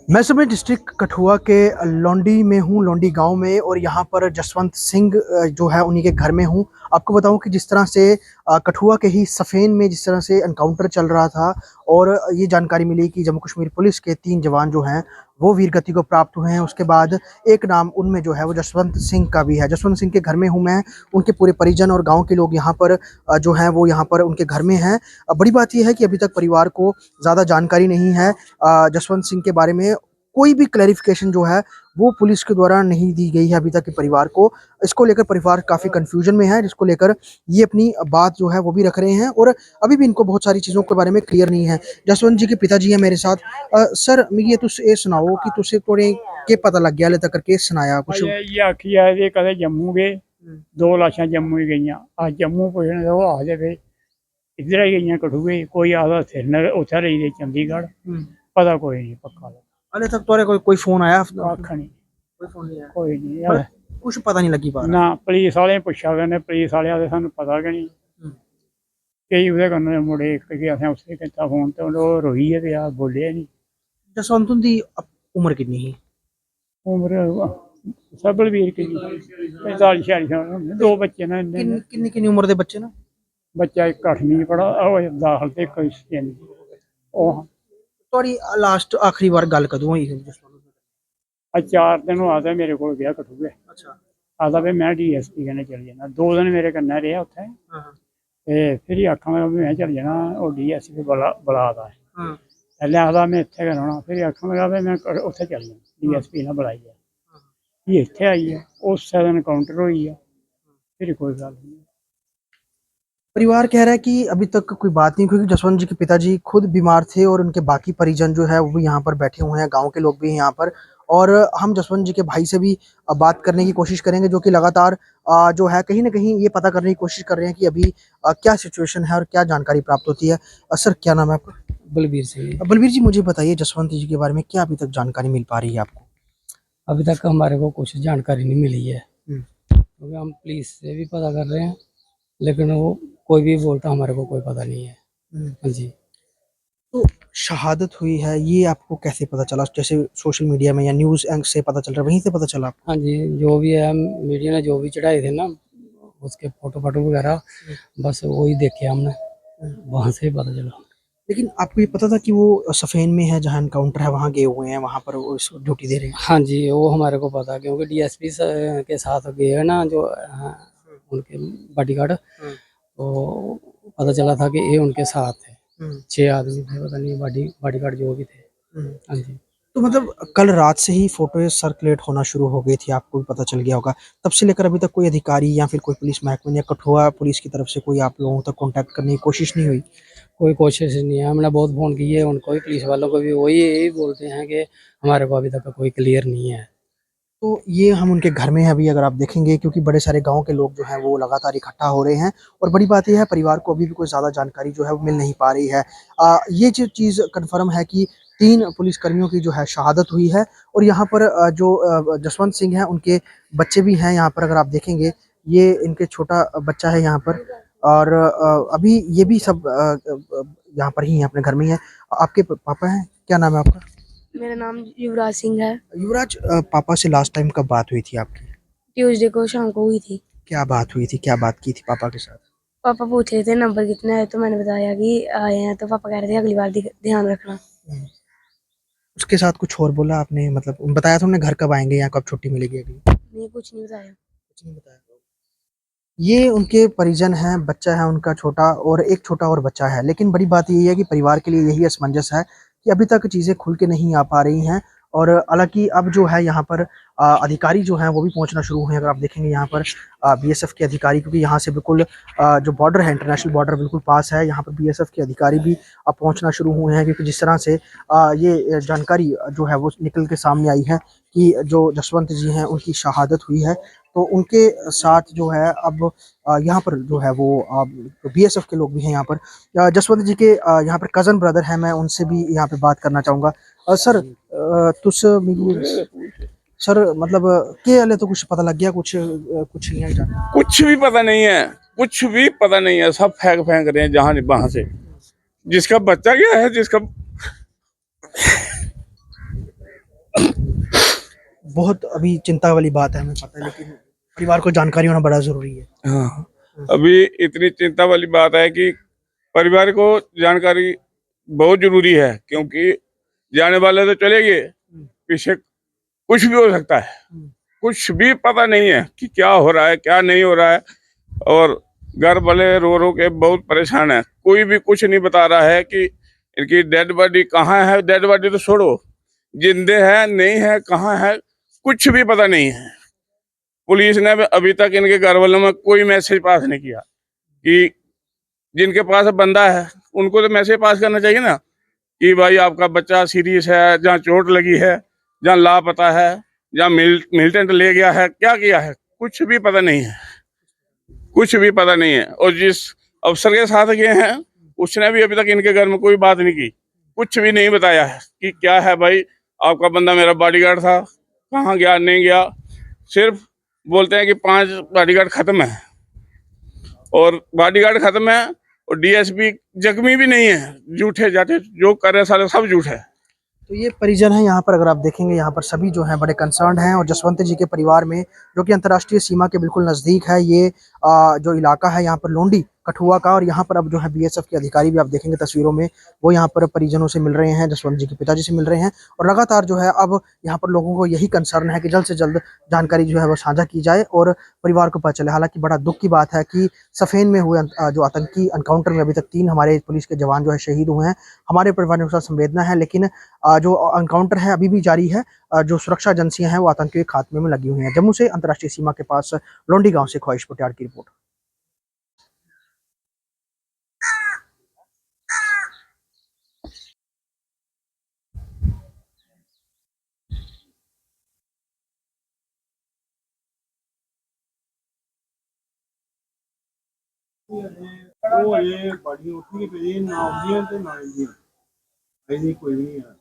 मैं इस समय डिस्ट्रिक्ट कठुआ के लौंडी में हूँ, लौंडी गांव में। और यहाँ पर जसवंत सिंह जो है उन्हीं के घर में हूँ। आपको बताऊं कि जिस तरह से कठुआ के ही सफेन में जिस तरह से एनकाउंटर चल रहा था और ये जानकारी मिली कि जम्मू कश्मीर पुलिस के 3 जवान जो हैं वो वीरगति को प्राप्त हुए हैं। उसके बाद एक नाम उनमें जो है वो जसवंत सिंह का भी है। जसवंत सिंह के घर में हूँ मैं। उनके पूरे परिजन और गाँव के लोग यहाँ पर जो हैं वो यहाँ पर उनके घर में हैं। बड़ी बात यह है कि अभी तक परिवार को ज़्यादा जानकारी नहीं है जसवंत सिंह के बारे में। कोई भी क्लैरिफिकेशन जो है वो पुलिस के द्वारा नहीं दी गई है अभी तक के परिवार को। इसको लेकर परिवार काफ़ी कंफ्यूजन में है, जिसको लेकर ये अपनी बात जो है वो भी रख रहे हैं और अभी भी इनको बहुत सारी चीज़ों के बारे में क्लियर नहीं है। जसवंत जी के पिताजी हैं मेरे साथ। सर मिगी तुस ये सुनाओ कि तुसे थोड़े के पता लग गया हाले तक के सुनाया कुछ। ये आखिया ये कदे जम्मू गए, दो लाशां जम्मू ही गई। अज जम्मू पुछने तो आखदे पे इधर ही गई कठुए, कोई आखदा श्रीनगर उत्थे रही दे चंडीगढ़, पता कोई नहीं पक्का। हाले तक तोरे कोई फोन आया? कक्ख नहीं, कोई फोन नहीं आया, कोई नहीं। कुछ पता नहीं लगी बात ना पुलिस वाले पुच्छा करने, पुलिस वाले आखदे सानू पता गै नहीं। कई ओहदे कन्नै मुड़े कि असें उसे कीता फोन ते ओह् रोइयै ते बोलेआ नहीं। जसवंत दी उम्र कितनी ही? उम्र सबलवीर की 45-46 साल, दो बच्चे ने। किन्नी किन्नी उम्र दे बच्चे ना? बच्चा एक 8वीं पढ़ा दाखल ते कोई 6वीं। ओह थोड़ी लास्ट आखिरी बार गल कदों हुई ही? 4 दिन आता मेरे को गया कठुए। अच्छा। आता भी मैं DSP कन्नै चली जाना, 2 दिन मेरे कन्नै रेहा उत्थे ते फिर आखन लगा भी मैं चली जाना, ओह् DSP बुला दा है। पैह्लें आखदा मैं इत्थे गै रौह्ना, फिर आखन लगा भी मैं उत्थे चली जाना, DSP ने बुलाइयै फ्ही इत्थे आई गेआ। उस्सै दिन एनकाउंटर होई गेआ, फिर कोई गल्ल नहीं। परिवार कह रहा है कि अभी तक कोई बात नहीं, क्योंकि जसवंत जी के पिताजी खुद बीमार थे और उनके बाकी परिजन जो है वो भी यहाँ पर बैठे हुए हैं, गांव के लोग भी हैं यहाँ पर। और हम जसवंत जी के भाई से भी बात करने की कोशिश करेंगे, जो कि लगातार जो है कहीं ना कहीं ये पता करने की कोशिश कर रहे हैं कि अभी क्या सिचुएशन है और क्या जानकारी प्राप्त होती है। सर क्या नाम है आपका? बलबीर सिंह। बलबीर जी, मुझे बताइए जसवंत जी के बारे में क्या अभी तक जानकारी मिल पा रही है आपको? अभी तक हमारे को कुछ जानकारी नहीं मिली है, क्योंकि हम पुलिस से भी पता कर रहे हैं, लेकिन वो कोई भी बोलता हमारे को कोई पता नहीं है। हाँ जी। तो शहादत हुई है ये आपको कैसे पता चला? जैसे सोशल मीडिया में या न्यूज़ एंक से पता चल रहा है, वहीं से पता चला आपको? हाँ जी, जो भी है मीडिया ने जो भी चढ़ाए थे ना उसके फोटो फाटो वगैरह, बस वही देखे हमने, वहाँ से ही पता चला। लेकिन आपको ये पता था कि वो सफेन में है जहाँ एनकाउंटर है, वहाँ गए हुए हैं, वहाँ पर वो ड्यूटी दे रहे हैं? हाँ जी, वो हमारे को पता, क्योंकि DSP के साथ गए हैं ना जो उनके बॉडीगार्ड, तो पता चला था कि ये उनके साथ है। 6 आदमी थे, पता नहीं बॉडीगार्ड जो भी थे। हाँ जी। तो मतलब कल रात से ही फोटो सर्कुलेट होना शुरू हो गई थी, आपको भी पता चल गया होगा। तब से लेकर अभी तक कोई अधिकारी या फिर कोई पुलिस महकमे या कठुआ पुलिस की तरफ से कोई आप लोगों तक कांटेक्ट करने की कोशिश नहीं हुई? कोई कोशिश नहीं है, हमने बहुत फ़ोन किए उनको भी, पुलिस वालों को भी, वही यही बोलते हैं कि हमारे को अभी तक कोई क्लियर नहीं है। तो ये हम उनके घर में हैं अभी, अगर आप देखेंगे, क्योंकि बड़े सारे गाँव के लोग जो हैं वो लगातार इकट्ठा हो रहे हैं। और बड़ी बात ये है परिवार को अभी भी कोई ज़्यादा जानकारी जो है वो मिल नहीं पा रही है। ये जो चीज़ कन्फर्म है कि 3 पुलिसकर्मियों की जो है शहादत हुई है। और यहाँ पर जो जसवंत सिंह हैं उनके बच्चे भी हैं यहाँ पर, अगर आप देखेंगे ये इनके छोटा बच्चा है यहाँ पर। और अभी ये भी सब यहाँ पर ही हैं, अपने घर में ही हैं। आपके पापा हैं, क्या नाम है आपका? मेरा नाम युवराज सिंह है। युवराज, पापा से लास्ट टाइम कब बात हुई थी आपकी? ट्यूसडे को शाम को हुई थी। क्या बात हुई थी, क्या बात की थी पापा के साथ? पापा पूछ रहे थे नंबर कितने आए, तो मैंने बताया कि आए हैं, तो पापा कह रहे थे अगली बार ध्यान रखना। उसके साथ कुछ और बोला आपने? मतलब बताया था उन्होंने घर कब आएंगे या कब छुट्टी मिलेगी अगली? नहीं, कुछ नहीं बताया। कुछ नहीं बताया। ये उनके परिजन हैं, बच्चा है उनका छोटा और एक छोटा और बच्चा है। लेकिन बड़ी बात यही है कि परिवार के लिए यही असमंजस है कि अभी तक चीज़ें खुल के नहीं आ पा रही हैं। और हालाँकि अब जो है यहाँ पर अधिकारी जो हैं वो भी पहुँचना शुरू हुए हैं। अगर आप देखेंगे यहाँ पर BSF के अधिकारी, क्योंकि यहाँ से बिल्कुल जो बॉर्डर है, इंटरनेशनल बॉर्डर बिल्कुल पास है, यहाँ पर BSF के अधिकारी भी अब पहुँचना शुरू हुए हैं। क्योंकि जिस तरह से ये जानकारी जो है वो निकल के सामने आई है कि जो जसवंत जी हैं उनकी शहादत हुई है, तो उनके साथ जो है अब यहाँ पर जो है वो BSF के लोग भी हैं यहाँ पर। जसवंत जी के यहाँ पर कज़न ब्रदर हैं, मैं उनसे भी यहाँ पे बात करना चाहूँगा। सर तुस मिगी सर मतलब के हले तो कुछ पता लग गया? कुछ कुछ नहीं है जाना? कुछ भी पता नहीं है, कुछ भी पता नहीं है, सब फेंक रहे हैं जहाँ वहां से। जिसका बच्चा गया है, जिसका बहुत अभी चिंता वाली बात है, हमें पता है, लेकिन परिवार को जानकारी होना बड़ा ज़रूरी है। हाँ, अभी इतनी चिंता वाली बात है कि परिवार को जानकारी बहुत जरूरी है, क्योंकि जाने वाले तो चले गए, पीछे कुछ भी हो सकता है, कुछ भी पता नहीं है कि क्या हो रहा है क्या नहीं हो रहा है। और घर वाले रो रो के बहुत परेशान है, कोई भी कुछ नहीं बता रहा है कि इनकी डेड बॉडी कहाँ है। डेड बॉडी तो छोड़ो, जिंदे है नहीं है कहाँ है, कुछ भी पता नहीं है। पुलिस ने अभी तक इनके घर वालों में कोई मैसेज पास नहीं किया कि जिनके पास बंदा है उनको तो मैसेज पास करना चाहिए ना कि भाई आपका बच्चा सीरियस है, जहाँ चोट लगी है, जहाँ लापता है, जहाँ मिलिटेंट ले गया है, क्या किया है, कुछ भी पता नहीं है, कुछ भी पता नहीं है। और जिस अफसर के साथ गए हैं उसने भी अभी तक इनके घर में कोई बात नहीं की, कुछ भी नहीं बताया है कि क्या है भाई आपका बंदा मेरा बॉडीगार्ड था, कहाँ गया नहीं गया। सिर्फ बोलते हैं कि 5 बॉडीगार्ड खत्म है, और बॉडीगार्ड खत्म है और डीएसपी जख्मी भी नहीं है। झूठे जाते जो कर रहे सारे सब झूठ है। तो ये परिजन है यहाँ पर, अगर आप देखेंगे यहाँ पर सभी जो हैं बड़े कंसर्न्ड हैं। और जसवंत जी के परिवार में, जो कि अंतर्राष्ट्रीय सीमा के बिल्कुल नज़दीक है, ये जो इलाका है यहाँ पर लोंडी कठुआ का। और यहाँ पर अब जो है बीएसएफ के अधिकारी भी आप देखेंगे तस्वीरों में, वो यहाँ पर परिजनों से मिल रहे हैं, जसवंत जी के पिताजी से मिल रहे हैं। और लगातार जो है अब यहाँ पर लोगों को यही कंसर्न है कि जल्द से जल्द जानकारी जो है वो साझा की जाए और परिवार को पता चले। हालांकि बड़ा दुख की बात है कि सफेन में हुए जो आतंकी एनकाउंटर में अभी तक 3 हमारे पुलिस के जवान जो है शहीद हुए हैं। हमारे परिवार के साथ संवेदना है, लेकिन जो एनकाउंटर है अभी भी जारी है। जो सुरक्षा एजेंसियां हैं वो आतंकी के खात्मे में लगी हुई हैं। जम्मू से अंतर्राष्ट्रीय सीमा के पास लोंडी गांव से ख्वाहिश पुटियार की रिपोर्ट। ਉਹ ਅਜੇ ਬਾਡੀ ਉੱਠੀ ਪਈ ਨਾ ਆਉਂਦੀਆਂ ਤੇ ਨਾ ਆਉਂਦੀਆਂ ਅਜੇ ਕੋਈ ਵੀ ਨਹੀਂ ਆ